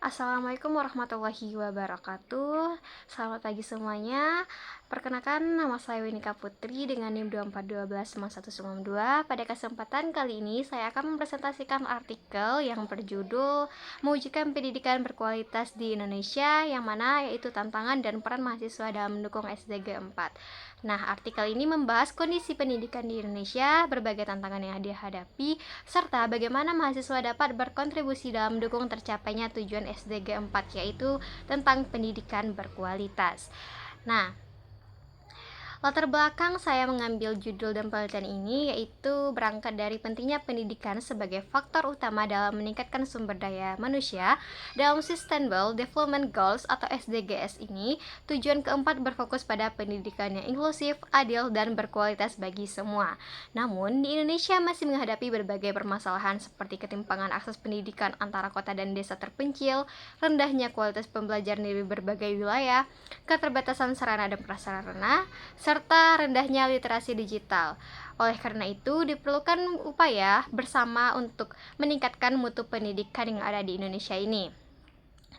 Assalamualaikum warahmatullahi wabarakatuh. Selamat pagi semuanya. Perkenalkan, nama saya Winika Putri dengan NIM 24129192. Pada kesempatan kali ini saya akan mempresentasikan artikel yang berjudul Mewujudkan Pendidikan Berkualitas di Indonesia, yang mana yaitu tantangan dan peran mahasiswa dalam mendukung SDG 4. Nah, artikel ini membahas kondisi pendidikan di Indonesia, berbagai tantangan yang dihadapi, serta bagaimana mahasiswa dapat berkontribusi dalam mendukung tercapainya tujuan SDG 4, yaitu tentang pendidikan berkualitas. Nah, latar belakang saya mengambil judul dan penelitian ini yaitu berangkat dari pentingnya pendidikan sebagai faktor utama dalam meningkatkan sumber daya manusia. Dalam Sustainable Development Goals atau SDGs ini, tujuan keempat berfokus pada pendidikan yang inklusif, adil, dan berkualitas bagi semua. Namun, di Indonesia masih menghadapi berbagai permasalahan seperti ketimpangan akses pendidikan antara kota dan desa terpencil, rendahnya kualitas pembelajaran di berbagai wilayah, keterbatasan sarana dan prasarana, serta rendahnya literasi digital. Oleh karena itu, diperlukan upaya bersama untuk meningkatkan mutu pendidikan yang ada di Indonesia ini.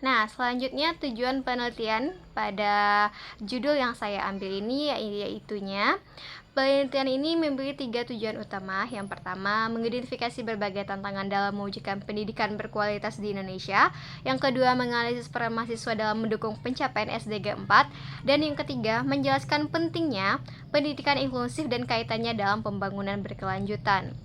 Nah, selanjutnya tujuan penelitian pada judul yang saya ambil ini yaitunya penelitian ini memiliki 3 tujuan utama. Yang pertama, mengidentifikasi berbagai tantangan dalam mewujudkan pendidikan berkualitas di Indonesia. Yang kedua, menganalisis peran mahasiswa dalam mendukung pencapaian SDG 4. Dan yang ketiga, menjelaskan pentingnya pendidikan inklusif dan kaitannya dalam pembangunan berkelanjutan.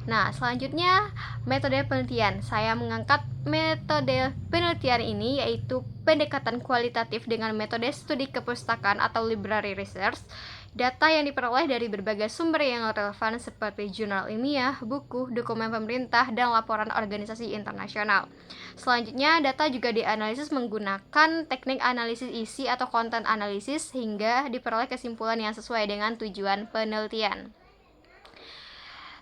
Nah, selanjutnya metode penelitian. Saya mengangkat metode penelitian ini yaitu pendekatan kualitatif dengan metode studi kepustakaan atau library research. Data yang diperoleh dari berbagai sumber yang relevan seperti jurnal ilmiah, buku, dokumen pemerintah, dan laporan organisasi internasional. Selanjutnya, data juga dianalisis menggunakan teknik analisis isi atau content analisis hingga diperoleh kesimpulan yang sesuai dengan tujuan penelitian.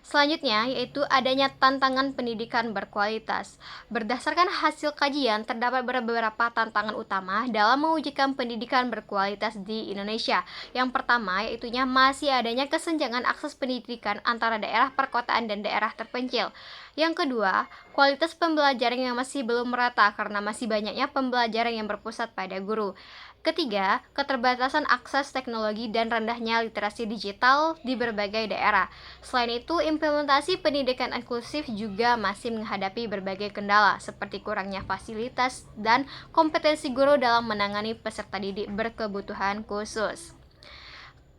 Selanjutnya, yaitu adanya tantangan pendidikan berkualitas. Berdasarkan hasil kajian, terdapat beberapa tantangan utama dalam mewujudkan pendidikan berkualitas di Indonesia. Yang pertama, yaitunya masih adanya kesenjangan akses pendidikan antara daerah perkotaan dan daerah terpencil. Yang kedua, kualitas pembelajaran yang masih belum merata karena masih banyaknya pembelajaran yang berpusat pada guru. Ketiga, keterbatasan akses teknologi dan rendahnya literasi digital di berbagai daerah. Selain itu, implementasi pendidikan inklusif juga masih menghadapi berbagai kendala, seperti kurangnya fasilitas dan kompetensi guru dalam menangani peserta didik berkebutuhan khusus.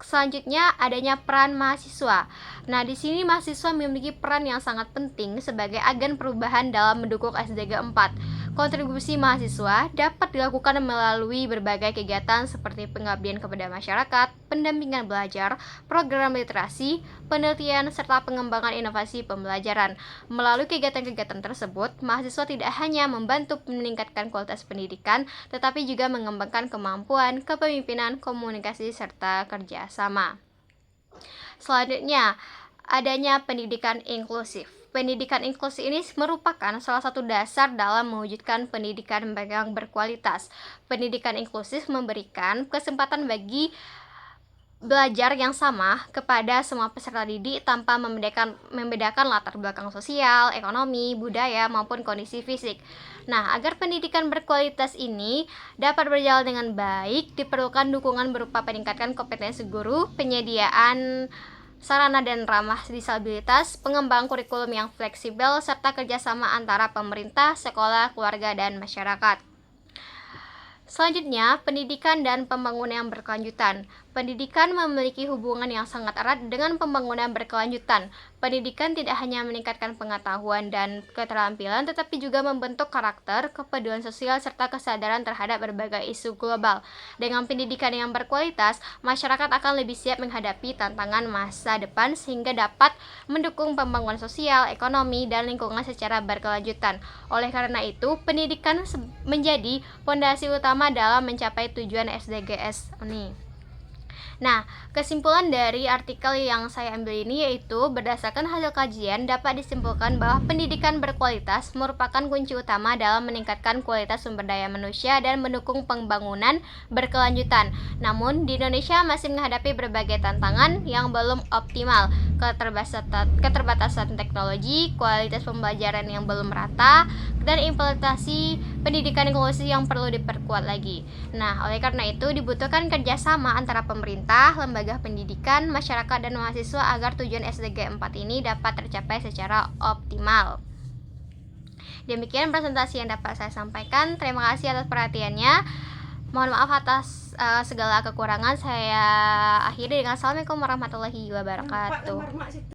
Selanjutnya, adanya peran mahasiswa. Nah, di sini mahasiswa memiliki peran yang sangat penting sebagai agen perubahan dalam mendukung SDG 4. Kontribusi mahasiswa dapat dilakukan melalui berbagai kegiatan seperti pengabdian kepada masyarakat, pendampingan belajar, program literasi, penelitian, serta pengembangan inovasi pembelajaran. Melalui kegiatan-kegiatan tersebut, mahasiswa tidak hanya membantu meningkatkan kualitas pendidikan, tetapi juga mengembangkan kemampuan, kepemimpinan, komunikasi, serta kerjasama. Selanjutnya, adanya pendidikan inklusif. Pendidikan inklusif ini merupakan salah satu dasar dalam mewujudkan pendidikan yang berkualitas. Pendidikan inklusif memberikan kesempatan bagi belajar yang sama kepada semua peserta didik tanpa membedakan latar belakang sosial, ekonomi, budaya, maupun kondisi fisik. Nah, agar pendidikan berkualitas ini dapat berjalan dengan baik, diperlukan dukungan berupa peningkatan kompetensi guru, penyediaan sarana dan ramah disabilitas, pengembangan kurikulum yang fleksibel, serta kerjasama antara pemerintah, sekolah, keluarga, dan masyarakat. Selanjutnya, pendidikan dan pembangunan yang berkelanjutan. Pendidikan memiliki hubungan yang sangat erat dengan pembangunan berkelanjutan. Pendidikan tidak hanya meningkatkan pengetahuan dan keterampilan, tetapi juga membentuk karakter, kepedulian sosial, serta kesadaran terhadap berbagai isu global. Dengan pendidikan yang berkualitas, masyarakat akan lebih siap menghadapi tantangan masa depan sehingga dapat mendukung pembangunan sosial, ekonomi, dan lingkungan secara berkelanjutan. Oleh karena itu, pendidikan menjadi fondasi utama dalam mencapai tujuan SDGs ini. Nah, kesimpulan dari artikel yang saya ambil ini yaitu berdasarkan hasil kajian dapat disimpulkan bahwa pendidikan berkualitas merupakan kunci utama dalam meningkatkan kualitas sumber daya manusia dan mendukung pembangunan berkelanjutan. Namun, di Indonesia masih menghadapi berbagai tantangan yang belum optimal, keterbatasan teknologi, kualitas pembelajaran yang belum merata, dan implementasi pendidikan inklusif yang perlu diperkuat lagi. Nah, oleh karena itu dibutuhkan kerjasama antara pemerintah, lembaga pendidikan, masyarakat, dan mahasiswa agar tujuan SDG 4 ini dapat tercapai secara optimal. Demikian presentasi yang dapat saya sampaikan. Terima kasih atas perhatiannya. Mohon maaf atas segala kekurangan. Saya akhiri dengan Assalamualaikum warahmatullahi wabarakatuh.